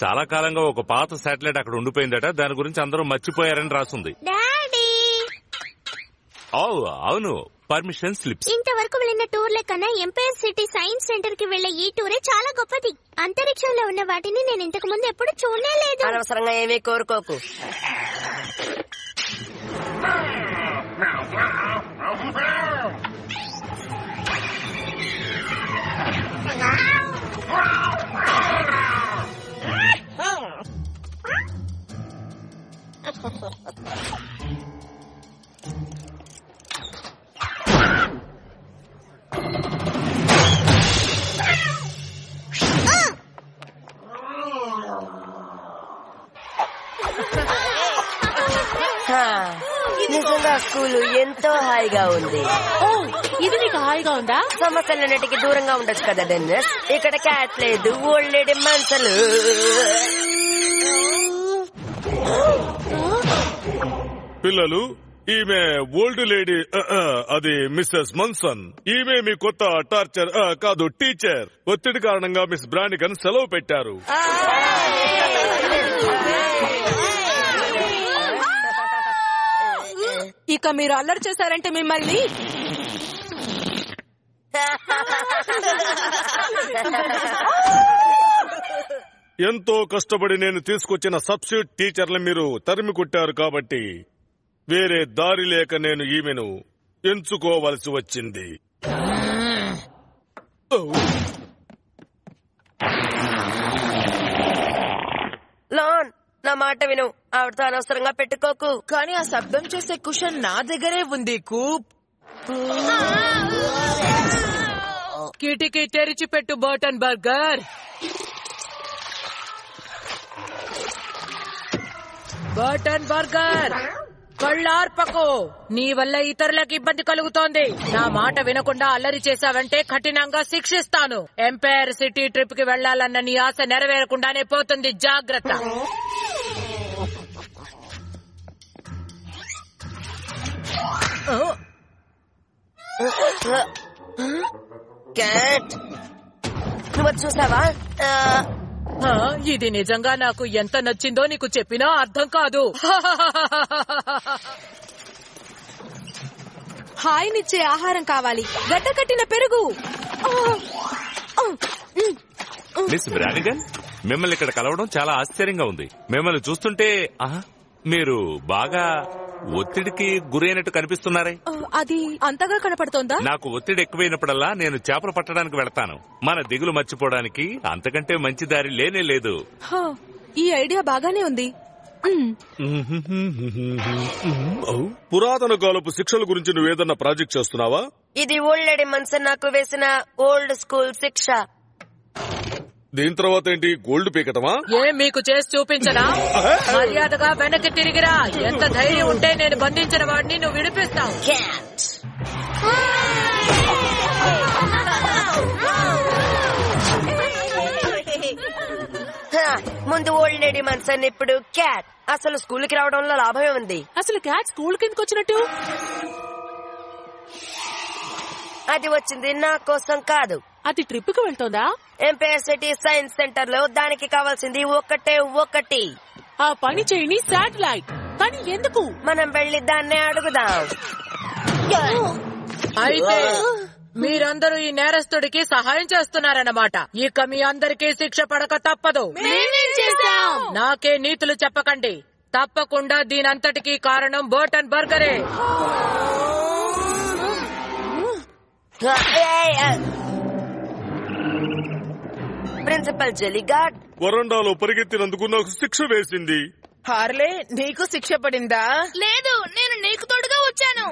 చాలా కాలంగా ఒక పాత శాటిలైట్ అక్కడ ఉండిపోయిందట. దాని గురించి అందరూ మర్చిపోయారని రాసుంది. అవును, పర్మిషన్ స్లిప్స్. ఇంతవరకు వెళ్ళిన టూర్ల కన్నా ఎంపైర్ సిటీ సైన్స్ సెంటర్ కి వెళ్లే ఈ టూరే చాలా గొప్పది. అంతరిక్షంలో ఉన్న వాటిని నేను ఇంతకు ముందు ఎప్పుడు చూడలేదు. అనవసరంగా ఏమీ కోరుకోకు. నిజంగా స్కూలు ఎంతో హాయిగా ఉంది. ఇది నీకు హాయిగా ఉందా? సమస్యలన్నిటికీ దూరంగా ఉండొచ్చు కదా డెన్నిస్. ఇక్కడ క్యాట్ లేదు, ఓల్డ్ లేడీ మనుషులు. పిల్లలు, ఈమె ఓల్డ్ లేడీ, అది మిస్సెస్ మన్సన్. ఈమె మీ కొత్త టీచర్. ఒత్తిడి కారణంగా మిస్ బ్రానికన్ సెలవు పెట్టారు. ఇక మీరు అల్లరి చేశారంటే మిమ్మల్ని ఎంతో కష్టపడి నేను తీసుకొచ్చిన సబ్స్టిట్యూట్ టీచర్లు మీరు తరిమి కొట్టారు కాబట్టి వేరే దారి లేక నేను ఈమెను ఎంచుకోవలసి వచ్చింది. లాన్, నా మాట విను. ఆవిడతో అనవసరంగా పెట్టుకోకు. కానీ ఆ శబ్దం చేసే కుషన్ నా దగ్గరే ఉంది. కూప్ కిటికీ తెరిచిపెట్టు బర్టన్ బర్గర్. బర్టన్ బర్గర్, కళ్ళార్పకు. నీ వల్ల ఇతరులకు ఇబ్బంది కలుగుతోంది. నా మాట వినకుండా అల్లరి చేశావంటే కఠినంగా శిక్షిస్తాను. ఎంపైర్ సిటీ ట్రిప్ కి వెళ్లాలన్న నీ ఆశ నెరవేరకుండానే పోతుంది. జాగ్రత్త. క్యాట్, నువ్వు చూసావా? ఇది నిజంగా నాకు ఎంత నచ్చిందో నీకు చెప్పినా అర్థం కాదు. హాయినిచ్చే ఆహారం కావాలి, గడ్డ కట్టిన పెరుగు. మిస్ బ్రానిగన్, మిమ్మల్ని ఇక్కడ కలవడం చాలా ఆశ్చర్యంగా ఉంది. మిమ్మల్ని చూస్తుంటే మీరు బాగా ఒత్తిడికి గురైనట్టు కనిపిస్తున్నారే. అది అంతగా కనపడుతోందా? నాకు ఒత్తిడి ఎక్కువైనప్పుడల్లా నేను చేపలు పట్టడానికి వెళ్తాను. మన దిగులు మర్చిపోవడానికి అంతకంటే మంచి దారి లేనే లేదు. ఈ ఐడియా బాగానే ఉంది. పురాతన కాలపు శిక్షల గురించి నువ్వేదన్నా ప్రాజెక్ట్ చేస్తున్నావా? ఇది ఓల్డ్ లేడీ మన్సన్ నాకు వేసిన ఓల్డ్ స్కూల్ శిక్ష. దీని తర్వాత ఏంటి? గోల్డ్ పీకటమా? ఏం మీకు చేసి చూపించనా? మర్యాదగా వెనక్కి తిరిగిరా. ఎంత ధైర్యం ఉంటే నేను బంధించిన వాడిని నువ్వు విడిపిస్తావు. ముందు ఓల్డ్ లేడీ మన్సన్, ఇప్పుడు క్యాట్. అసలు స్కూల్ కి రావడంలో లాభమే ఉంది. అసలు క్యాట్ స్కూల్ కిందకి వచ్చినట్టు? అది వచ్చింది నా కోసం కాదు. అది ట్రిప్ కు వెళ్తోందా? ఎంపైర్ సిటీ సైన్స్ సెంటర్ లో దానికి కావాల్సింది ఒకటి. ఆ పని చేయని శాటిలైట్. కానీ ఎందుకు? మనం వెళ్లి దాన్నే అడుగుదాం. అయితే మీరందరూ ఈ నేరస్తుడికి సహాయం చేస్తున్నారన్నమాట. ఇక మీ అందరికీ శిక్ష పడక తప్పదు. నాకే నీతులు చెప్పకండి. తప్పకుండా దీనంతటికీ కారణం బర్టన్ బర్గరే. ప్రిన్సిపల్ జెలీగార్డ్ వరండాలో పరిగెత్తినందుకు నాకు శిక్ష వేసింది. హార్లే, నీకు శిక్ష పడిందా? లేదు, నేను నీకు తోడుగా వచ్చాను.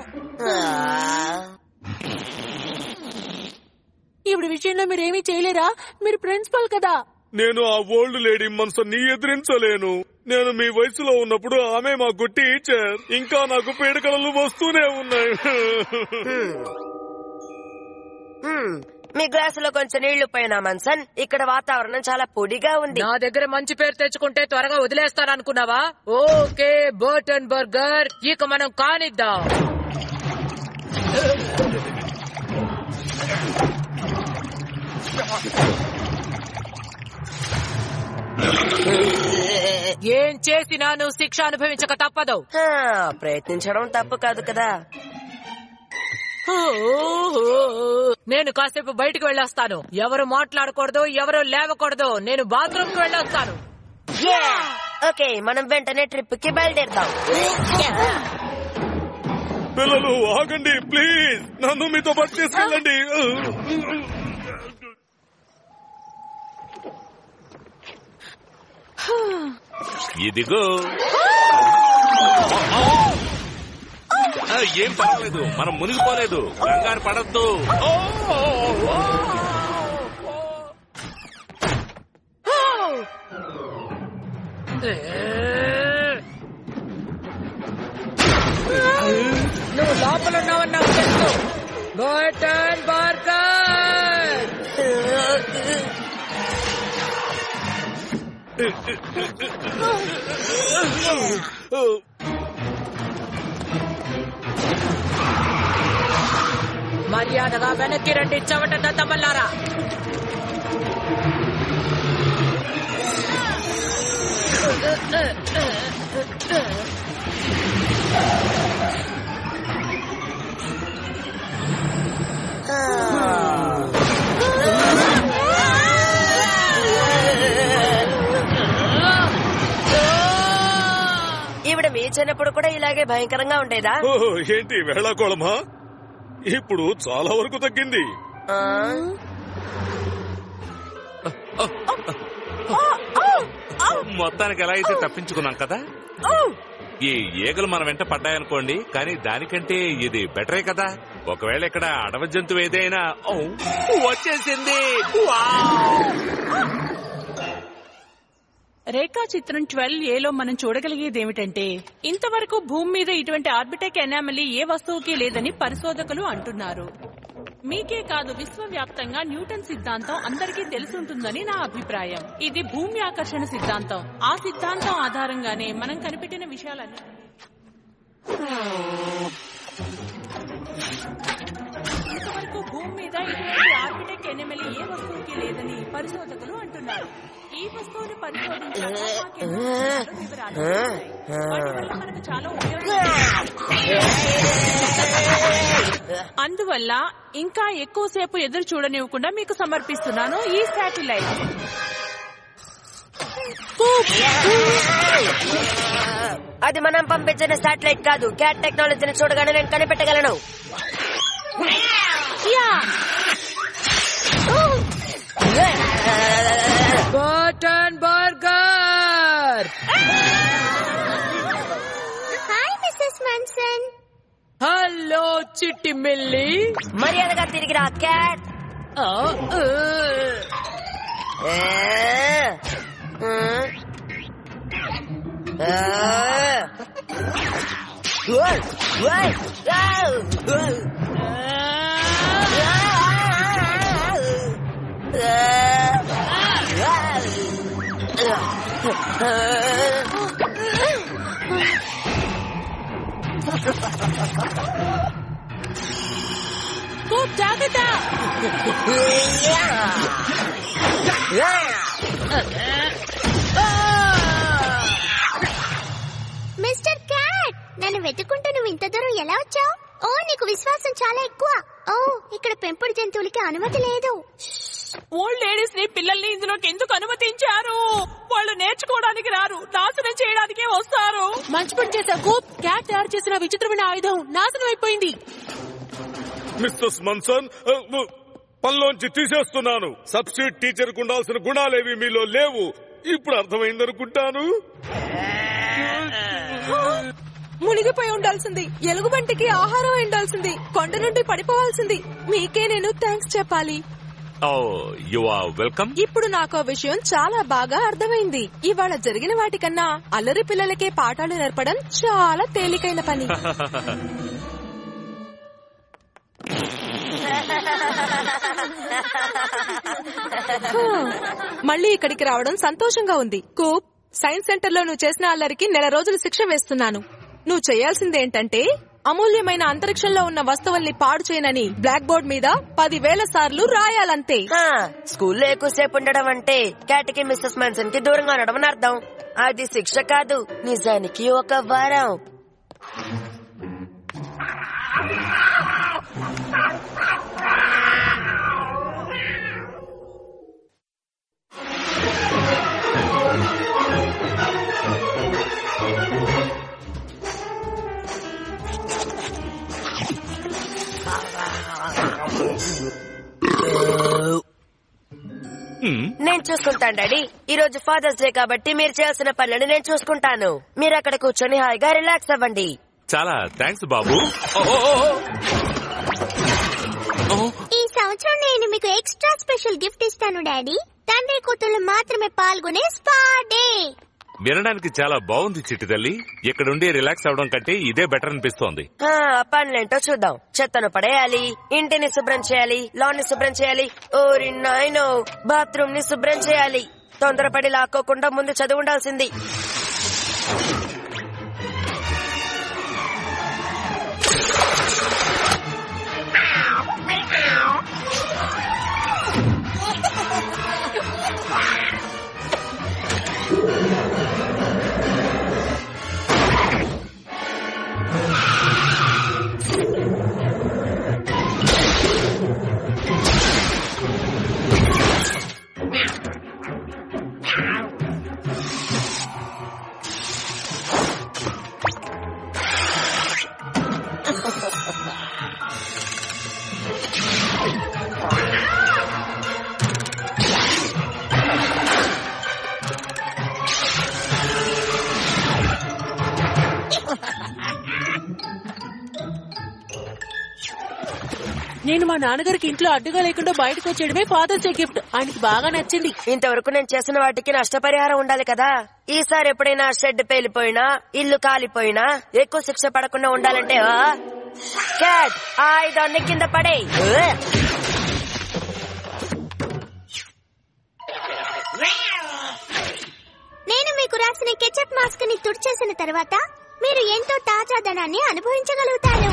ఈవిడ విషయంలో మీరేమీ చేయలేరా? మీరు ప్రిన్సిపల్ కదా. నేను ఆ ఓల్డ్ లేడీ మనసుని ఎదిరించలేను. నేను మీ వయసులో ఉన్నప్పుడు ఆమె మాకు టీచర్. ఇంకా నాకు పీడకలలు వస్తూనే ఉన్నాయి. మీ గ్లాసులో కొంచెం నీళ్లు పోయినా మన్సన్. ఇక్కడ వాతావరణం చాలా పొడిగా ఉంది. నా దగ్గర మంచి పేరు తెచ్చుకుంటే త్వరగా వదిలేస్తాననుకున్నావా? ఓకే బర్టన్ బర్గర్, ఇక మనం కానిద్దాం. ఏం చేసినా నువ్వు శిక్ష అనుభవించక తప్పదు. ప్రయత్నించడం తప్పు కాదు కదా. నేను కాసేపు బయటకు వెళ్ళొస్తాను. ఎవరు మాట్లాడకూడదు, ఎవరు లేవకూడదు. నేను బాత్రూమ్ కు వెళ్ళొస్తాను. ఓకే, మనం వెంటనే ట్రిప్ కి బయలుదేరుతాం. పిల్లలు ఆగండి ప్లీజ్, నన్ను మీతో పాటు తీసుకెళ్ళండి. ఇదిగో. ఏం పర్వాలేదు, మనం మునిగిపోలేదు. కంగారు పడద్దు. నువ్వు లోపల ఉన్నావని నాకు తెలుసు. Button burger. మర్యాదగా వెనక్కి రండి, చవట దద్దమల్లారా. ఈవిడ మీ చిన్నప్పుడు కూడా ఇలాగే భయంకరంగా ఉండేదా? ఏంటి వేళాకోళమా? ఇప్పుడు చాలా వరకు తగ్గింది. మొత్తానికి ఎలా అయితే తప్పించుకున్నాం కదా. ఈ ఈగలు మన వెంట పడ్డాయనుకోండి, కానీ దానికంటే ఇది బెటరే కదా. ఒకవేళ ఇక్కడ అడవి జంతువు ఏదైనా వచ్చేసింది. రేఖా చిత్రం 12Aలో మనం చూడగలిగేది ఏమిటంటే, ఇంతవరకు భూమి మీద ఇటువంటి ఆర్బిటెక్ ఎనామలీ ఏ వస్తువుకి లేదని పరిశోధకులు అంటున్నారు. మీకే కాదు, విశ్వవ్యాప్తంగా న్యూటన్ సిద్ధాంతం అందరికీ తెలుసుంటుందని నా అభిప్రాయం. ఇది భూమి ఆకర్షణ సిద్ధాంతం. ఆ సిద్ధాంతం ఆధారంగానే మనం కనిపెట్టిన విషయాలన్నీ ఇంతవరకు భూమి మీద ఇటువంటి ఆర్బిటెక్ ఎనామలీ ఏ వస్తువుకి లేదని పరిశోధకులు అంటున్నారు. ఈ వస్తువుని పరిశోధించాక వివరాలు వాటి వల్ల మనకు చాలా అందువల్ల ఇంకా ఎక్కువసేపు ఎదురు చూడనివ్వకుండా మీకు సమర్పిస్తున్నాను ఈ శాటిలైట్. అది మనం పంపించిన శాటిలైట్ కాదు. క్యాట్ టెక్నాలజీని చూడగానే నేను కనిపెట్టగలను. Button Burger. Hi Mrs Munson. Hello చిట్టి మిల్లి. మర్యాదగా తిరిగి రా క్యాట్. జాగ్రత్త. మిస్టర్ క్యాట్, నన్ను వెతుకుంటూ నువ్వు ఇంత దూరం ఎలా వచ్చావు? ఓ, నీకు విశ్వాసం చాలా ఎక్కువ. ఓ, ఇక్కడ పెంపుడు జంతువులకి అనుమతి లేదు. ఓల్డ్ లేడీస్ ని, పిల్లల్ని ఇందులోకి ఎందుకు అనుమతించారు? వాళ్ళు నేర్చుకోవడానికి రారు, నాశనం చేయడానికే వస్తారు. మంచి పని చేశావు. క్యాట్ తయారు చేసిన విచిత్రమైన ఆయుధం నాశనం అయిపోయింది. మిస్టర్ మన్సన్, పనిలోంచి తీసేస్తున్నాను. సబ్స్టిట్యూట్ టీచర్ కు ఉండాల్సిన గుణాలేవి మీలో లేవు. ఇప్పుడు అర్థమైందనుకుంటాను. మునిగిపోయి ఉండాల్సింది, ఎలుగుబంటికి ఆహారం ఉండాల్సింది, కొండ నుండి పడిపోవాల్సింది. మీకే నేను థ్యాంక్స్ చెప్పాలి. You are welcome. ఇప్పుడు నాకు ఆ విషయం చాలా బాగా అర్థమైంది. ఇవాళ జరిగిన వాటికన్నా అల్లరి పిల్లలకే పాఠాలు నేర్పడం చాలా తేలికైన పని. మళ్ళీ ఇక్కడికి రావడం సంతోషంగా ఉంది. కూప్, సైన్స్ సెంటర్ లో నువ్వు చేసిన అల్లరికి 1 నెల రోజులు శిక్ష వేస్తున్నాను. నువ్వు చేయాల్సిందేంటంటే అమూల్యమైన అంతరిక్షంలో ఉన్న వస్తువుల్ని పాడు చేయనని బ్లాక్ బోర్డ్ మీద 10,000 సార్లు రాయాలంతే. స్కూల్లో ఎక్కువసేపు ఉండడం అంటే క్యాట్ కి మిస్సెస్ మాన్సన్ కి దూరంగా ఉండడం అని అర్థం. అది శిక్ష కాదు, నిజానికి ఒక వరం. నేను చూసుకుంటాను డాడీ. ఈ రోజు ఫాదర్స్ డే కాబట్టి మీరు చేయాల్సిన పనులను నేను చూసుకుంటాను. మీరు అక్కడ కూర్చొని హాయిగా రిలాక్స్ అవ్వండి. చాలా థ్యాంక్స్ బాబు. ఈ సంవత్సరం నేను మీకు ఎక్స్ట్రా స్పెషల్ గిఫ్ట్ ఇస్తాను డాడీ. తండ్రి కూతుళ్ళు మాత్రమే పాల్గొనే స్పా డే. వినడానికి చాలా బాగుంది చిట్టి తల్లి. ఇక్కడుండి రిలాక్స్ అవడం కంటే ఇదే బెటర్ అనిపిస్తోంది. పనులేంటో చూద్దాం. చెత్తను పడేయాలి, ఇంటిని శుభ్రం చేయాలి, లాన్ ని శుభ్రం చేయాలి, ఓరి నాయనో బాత్రూమ్ ని శుభ్రం చేయాలి. తొందరపడి లాక్కోకుండా ముందు చదువు ఉండాల్సింది. నేను మా నాన్నగారికి ఇంట్లో అడ్డుగా లేకుండా బయటకు వచ్చేయడమే ఫాదర్స్ డే గిఫ్ట్. ఆయనకి బాగా నచ్చింది. ఇంతవరకు నేను చేసిన వాటికి నష్టపరిహారం ఉండాలి కదా. ఈసారి ఎప్పుడైనా షెడ్ పేలిపోయినా, ఇల్లు కాలిపోయినా ఎక్కువ శిక్ష పడకుండా ఉండాలంటే క్యాట్ ఆయుధాన్ని కింద పడే. నేను మీకు రాసిన కెచప్ మాస్క్ ని తుడిచేసిన తర్వాత మీరు ఎంతో తాజాదనాన్ని అనుభవించగలుగుతారు.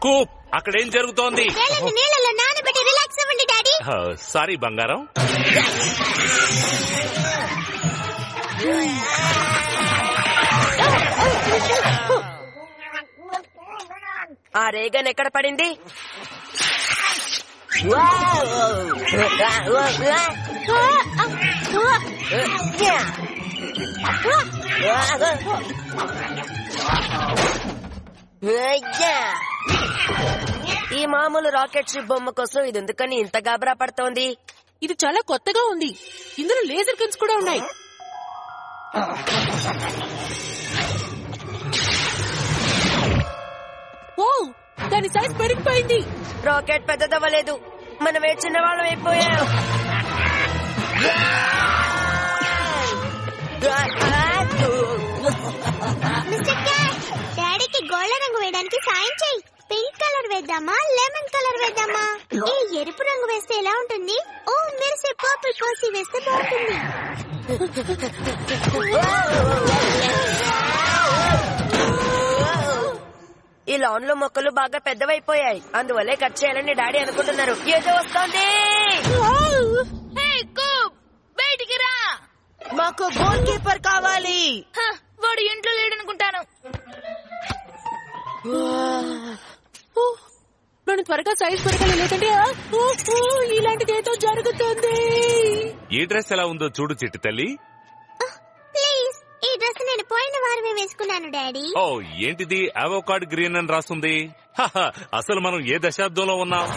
కూప్, అక్కడేం జరుగుతోంది? నీళ్ళలో నానబెట్టి రిలాక్స్ అవ్వండి డాడీ. సారీ బంగారం. ఆ రేగన్ ఎక్కడ పడింది? ఈ మామూలు రాకెట్ షిప్ బొమ్మ కోసం ఇది ఎందుకని ఇంత గాబరా పడుతోంది? ఇది చాలా కొత్తగా ఉంది. ఇందులో లేజర్ గన్స్ కూడా ఉన్నాయి. ఓ, దాని సైజ్ పెరిగిపోయింది. రాకెట్ పెద్దదవ్వలేదు, మనమే చిన్నవాళ్ళం అయిపోయాం. డాడీకి గోల్డ్ రంగు వేయడానికి సాయం చేయి. పింక్ కలర్ వేద్దామా, లెమన్ కలర్ వేద్దామా? ఈ ఎరుపు రంగు వేస్తే ఎలా ఉంటుంది? ఓ, మెరిసే పర్పుల్ పోసి వేస్తే బాగుంటుంది. ఈ లాన్ లో మొక్కలు బాగా పెద్దవైపోయాయి, అందువల్లే కట్ చేయాలని డాడీ అనుకుంటున్నారు. ఏదో వస్తోంది. బయటికి రా, మాకు గోల్ కీపర్ కావాలి. వాడు ఇంట్లో లేడనుకుంటాను. మనం త్వరగా సైజ్ పెరగాలి, లేదంటే ఇలాంటిది ఏదో జరుగుతుంది. ఈ డ్రెస్ ఎలా ఉందో చూడు చిట్టి తల్లి. ప్లీజ్, ఈ డ్రెస్ నేను పోయిన వారమే వేసుకున్నాను డాడీ. ఓ, ఏంటిది అవోకాడ్ గ్రీన్ అని రాస్తుంది? అసలు మనం ఏ దశాబ్దంలో ఉన్నాం?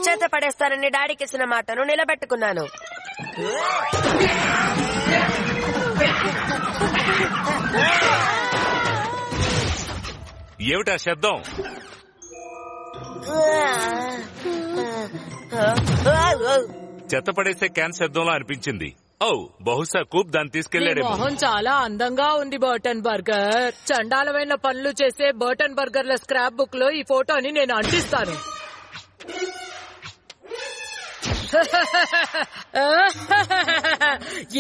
చేత పడేస్తానని డాడీకి ఇచ్చిన మాటను నిలబెట్టుకున్నాను. ఏమిటా శబ్దం? చెత్త పడేసే క్యాన్ శబ్దంలో అనిపించింది. ఓ బహుశా కూప్ దాన్ని నీ తీసుకెళ్లాడేమో. మొహం చాలా అందంగా ఉంది బర్టన్ బర్గర్. చండాలమైన పనులు చేసే బర్టన్ బర్గర్ల స్క్రాప్ బుక్ లో ఈ ఫోటోని నేను అంటిస్తాను.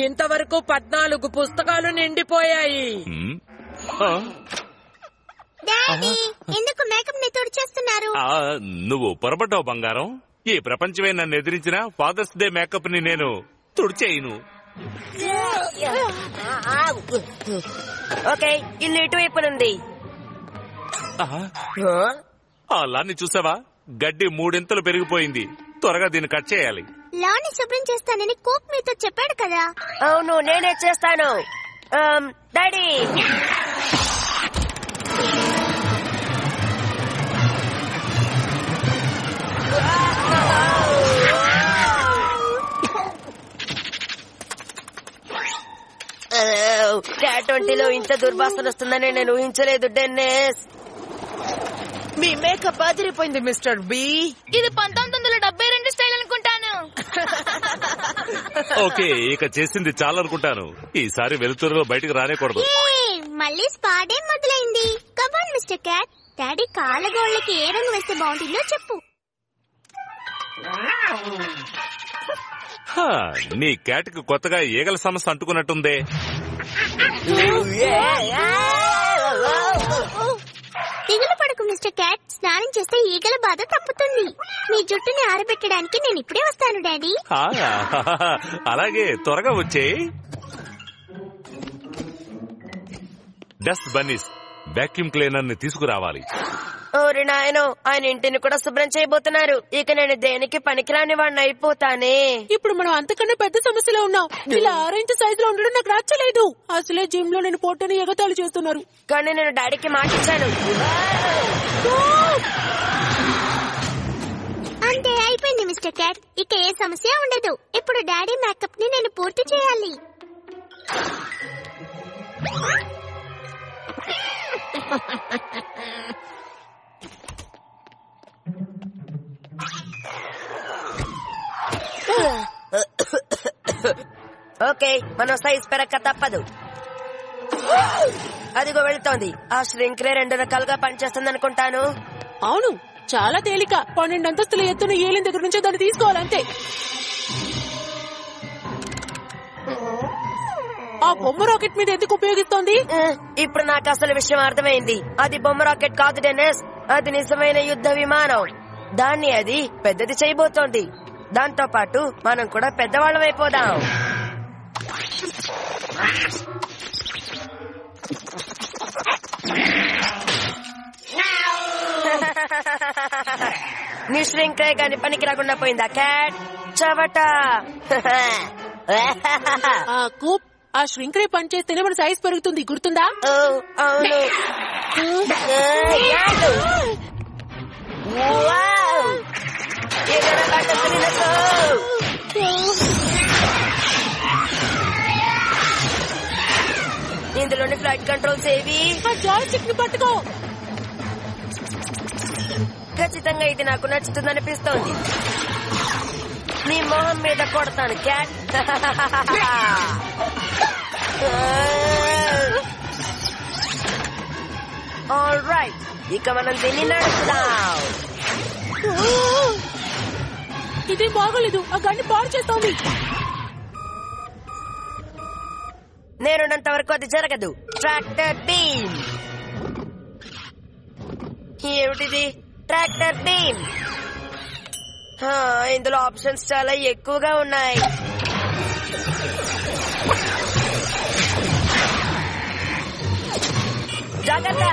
ఇంతవరకు 14 పుస్తకాలు నిండిపోయాయి. డాడీ ఎందుకు మేకప్ ని తుడిచేస్తున్నారు? నువ్వు పొరపడ్డావు బంగారం. ఈ ప్రపంచమే నన్ను ఎదిరించిన ఫాదర్స్ డే మేకప్ ని నేను తుడిచేయను. ఓకే, ఇల్లు ఇటువైపునుంది. ఆ లాన్ని చూసావా? గడ్డి 3 ఇంతలు పెరిగిపోయింది. త్వరగా దీన్ని కట్ చేయాలి. లాని శుభ్రం చేస్తానని కూప్ మీతో చెప్పాడు కదా. అవును, నేనే చేస్తాను. డాడీ క్యాట్ ఒంటిలో ఇంత దుర్వాసన వస్తుందని నేను ఊహించలేదు డెన్నిస్. మీ మేకప్ అదిరిపోయింది మిస్టర్ బి. ఇది 1972 స్టైల్ అనుకుంటాను. ఓకే, ఇక చేసింది చాలనుకుంటాను. ఈసారి వెలుతురులో బయటకు రానేకూడదు. మళ్ళీ స్పా డే మొదలైంది. కమాన్ మిస్టర్ క్యాట్, డాడీ కాళ్ళగోళ్ళకి ఏ రంగు వేస్తే బాగుంటుందో చెప్పు. నీ క్యాట్ కి కొత్తగా ఈగల సమస్య అంటుకున్నట్టుందే. దిగులు పడకు మిస్టర్ క్యాట్, స్నానం చేస్తే ఈగల బాధ తప్పుతుంది. మీ జుట్టుని ఆరబెట్టడానికి నేను ఇప్పుడే వస్తాను డాడీ. అలాగే, త్వరగా వచ్చేయ్. డస్ట్ బన్నీస్ వాక్యూమ్ క్లీనర్ ని తీసుకురావాలి. ఓరి నాయనో, ఆయన ఇంటిని కూడా శుభ్రం చేయబోతున్నారు. ఇక నేను దేనికి పనికిరాని వాడిని అయిపోతానే. ఇప్పుడు మనం అంతకన్నా పెద్ద సమస్యలో ఉన్నాం. ఇలా 6 ఇంచ్ సైజులో ఉండడం నాకు నచ్చలేదు. అసలే జిమ్ లో నేను పొట్టని ఎగతాళి చేస్తున్నారు. కానీ నేను డాడీకి మాటిచ్చాను. అంతే, అయిపోయింది మిస్టర్ క్యాట్. ఇక ఏ సమస్య ఉండదు. ఇప్పుడు డాడీ మేకప్ ని నేను పూర్తి చేయాలి. ఓకే, మనం సైజ్ పెరక్క తప్పదు. అదిగో వెళ్తోంది. ఆ ష్రింక్ రే 2 రకాలుగా పనిచేస్తుంది అనుకుంటాను. అవును, చాలా తేలిక. 12 అంతస్తుల ఎత్తున ఏలిన దగ్గర నుంచే దాన్ని తీసుకోవాలంతే. ఆ బొమ్మ రాకెట్ మీద ఎందుకు ఉపయోగిస్తోంది? ఇప్పుడు నాకు అసలు విషయం అర్థమైంది. అది బొమ్మ రాకెట్ కాదు డెన్నిస్, అది నిజమైన యుద్ధ విమానం. దాన్ని అది పెద్దది చేయబోతోంది. దాంతో పాటు మనం కూడా పెద్దవాళ్ళం అయిపోదాం. నీ ష్రింక్ రే గాని పనికి రాకుండా పోయిందా క్యాట్? చవట. కూప్, ఆ ష్రింక్ రే పని చేస్తేనే మన సైజ్ పెరుగుతుంది, గుర్తుందా? అవును. ఇందులోని ఫ్లైట్ కంట్రోల్స్ ఏవి? జాయిస్టిక్ ని పట్టుకో. ఖచ్చితంగా ఇది నాకు నచ్చుతుందనిపిస్తోంది. నీ మొహం మీద కొడతాను క్యాట్. ఆల్ రైట్, ఇక మనం దీన్ని నడుపుదాం. ఇది బాగోలేదు, ఆ గన్ని పాడు చేస్తోంది. నేనున్నంత వరకు అది జరగదు. Tractor beam. ఏమిటిది? Tractor beam. ఇందులో ఆప్షన్స్ చాలా ఎక్కువగా ఉన్నాయి. జాగ్రత్త.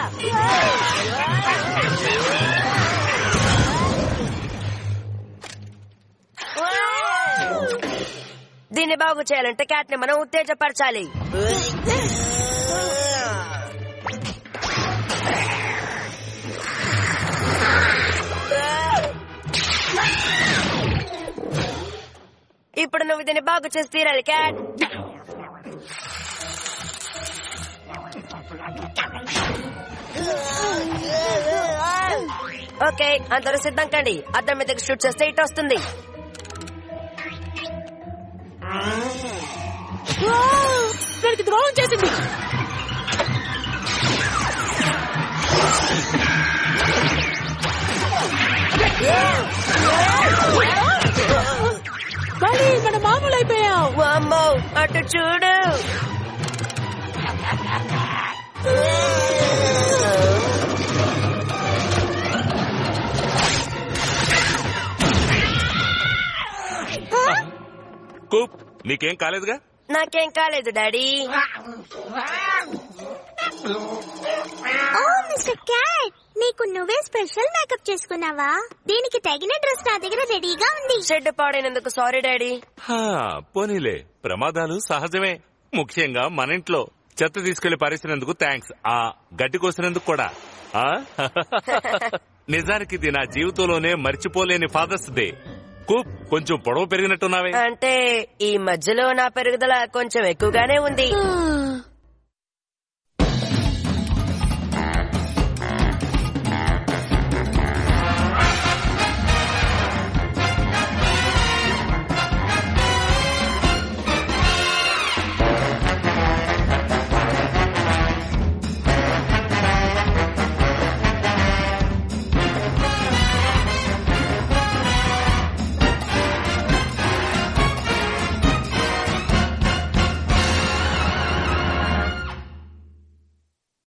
దీన్ని బాగు చేయాలంటే క్యాట్ ని మనం ఉత్తేజపరచాలి. ఇప్పుడు నువ్వు దీన్ని బాగు చేసి తీరాలి క్యాట్. ఓకే, అందరూ సిద్ధం కండి. అద్దం మీదకి షూట్ చేస్తే ఇటు వస్తుంది. దానికి ద్రోహం చేసింది. మళ్ళీ మన మామూలు అయిపోయాం. వామ్మో, అటు చూడు. కూప్, నీకేం కాలేదుగా? నాకేం కాలేదు డాడీ. ఓ మిస్టర్ క్యాట్, నీకు నువ్వే స్పెషల్ మేకప్ చేసుకున్నావా? దీనికి తగిన డ్రెస్ నా దగ్గర రెడీగా ఉంది. షెడ్ పాడైనందుకు సారీ డాడీ. పోనీలే, ప్రమాదాలు సహజమే. ముఖ్యంగా మన ఇంట్లో చెత్త తీసుకెళ్లి పారేసినందుకు థ్యాంక్స్. గడ్డి కోసినందుకు కూడా. నిజానికి ఇది నా జీవితంలోనే మర్చిపోలేని ఫాదర్స్ డే. కూప్, కొంచెం పొడవు పెరిగినట్టున్నావే. అంటే ఈ మధ్యలో నా పెరుగుదల కొంచెం ఎక్కువగానే ఉంది.